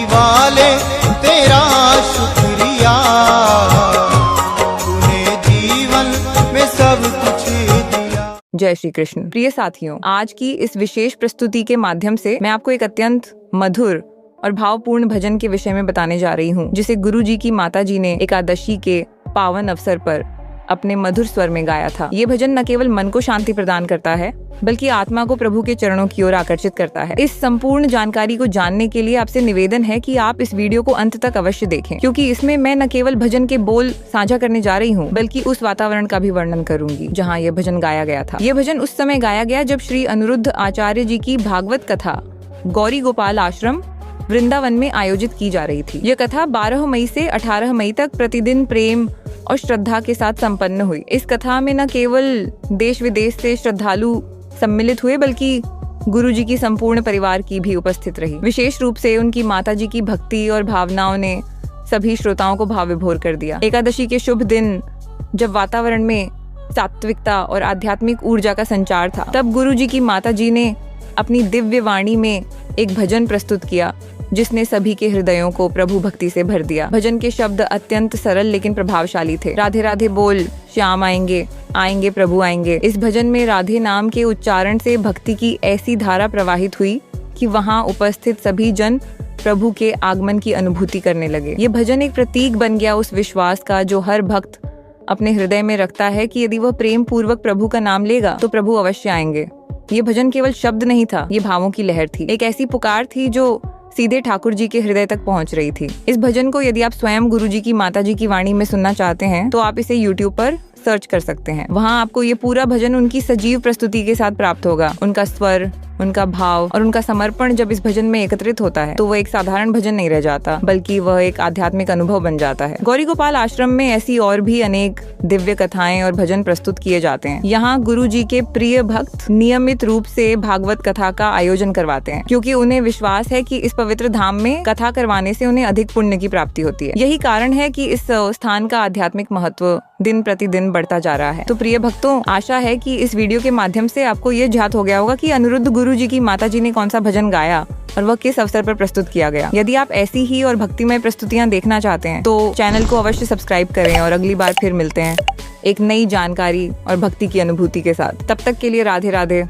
वाले तेरा शुक्रिया, तूने जीवन में सब कुछ दिया। जय श्री कृष्ण। प्रिय साथियों, आज की इस विशेष प्रस्तुति के माध्यम से मैं आपको एक अत्यंत मधुर और भावपूर्ण भजन के विषय में बताने जा रही हूँ, जिसे गुरु जी की माता जी ने एकादशी के पावन अवसर पर अपने मधुर स्वर में गाया था। ये भजन न केवल मन को शांति प्रदान करता है, बल्कि आत्मा को प्रभु के चरणों की ओर आकर्षित करता है। इस संपूर्ण जानकारी को जानने के लिए आपसे निवेदन है कि आप इस वीडियो को अंत तक अवश्य देखें, क्योंकि इसमें मैं न केवल भजन के बोल साझा करने जा रही हूँ, बल्कि उस वातावरण का भी वर्णन करूंगी जहाँ यह भजन गाया गया था। यह भजन उस समय गाया गया जब श्री अनिरुद्ध आचार्य जी की भागवत कथा गौरी गोपाल आश्रम वृंदावन में आयोजित की जा रही थी। यह कथा 12 मई से 18 मई तक प्रतिदिन प्रेम और श्रद्धा के साथ संपन्न हुई। इस कथा में न केवल देश विदेश से श्रद्धालु सम्मिलित हुए, बल्कि गुरु जी की संपूर्ण परिवार की भी उपस्थित रही। विशेष रूप से उनकी माता जी की भक्ति और भावनाओं ने सभी श्रोताओं को भाव विभोर कर दिया। एकादशी के शुभ दिन जब वातावरण में सात्विकता और आध्यात्मिक ऊर्जा का संचार था, तब गुरु जी की माता जी ने अपनी दिव्य वाणी में एक भजन प्रस्तुत किया, जिसने सभी के हृदयों को प्रभु भक्ति से भर दिया। भजन के शब्द अत्यंत सरल लेकिन प्रभावशाली थे। राधे राधे बोल श्याम आएंगे, आएंगे प्रभु आएंगे। इस भजन में राधे नाम के उच्चारण से भक्ति की ऐसी धारा प्रवाहित हुई कि वहां उपस्थित सभी जन प्रभु के आगमन की अनुभूति करने लगे। ये भजन एक प्रतीक बन गया उस विश्वास का जो हर भक्त अपने हृदय में रखता है कि यदि वह प्रेम पूर्वक प्रभु का नाम लेगा तो प्रभु अवश्य आएंगे। ये भजन केवल शब्द नहीं था, ये भावों की लहर थी, एक ऐसी पुकार थी जो सीधे ठाकुर जी के हृदय तक पहुंच रही थी। इस भजन को यदि आप स्वयं गुरु जी की माता जी की वाणी में सुनना चाहते हैं तो आप इसे YouTube पर सर्च कर सकते हैं। वहां आपको ये पूरा भजन उनकी सजीव प्रस्तुति के साथ प्राप्त होगा। उनका स्वर, उनका भाव और उनका समर्पण जब इस भजन में एकत्रित होता है तो वह एक साधारण भजन नहीं रह जाता, बल्कि वह एक आध्यात्मिक अनुभव बन जाता है। गौरी गोपाल आश्रम में ऐसी और भी अनेक दिव्य कथाएं और भजन प्रस्तुत किए जाते हैं। यहाँ गुरु जी के प्रिय भक्त नियमित रूप से भागवत कथा का आयोजन करवाते हैं, क्योंकि उन्हें विश्वास है कि इस पवित्र धाम में कथा करवाने से उन्हें अधिक पुण्य की प्राप्ति होती है। यही कारण है कि इस स्थान का आध्यात्मिक महत्व दिन प्रतिदिन बढ़ता जा रहा है। तो प्रिय भक्तों, आशा है कि इस वीडियो के माध्यम से आपको ये ज्ञात हो गया होगा कि अनिरुद्ध गुरु जी की माता जी ने कौन सा भजन गाया और वह किस अवसर पर प्रस्तुत किया गया। यदि आप ऐसी ही और भक्तिमय प्रस्तुतियां देखना चाहते हैं तो चैनल को अवश्य सब्सक्राइब करें और अगली बार फिर मिलते हैं एक नई जानकारी और भक्ति की अनुभूति के साथ। तब तक के लिए राधे राधे।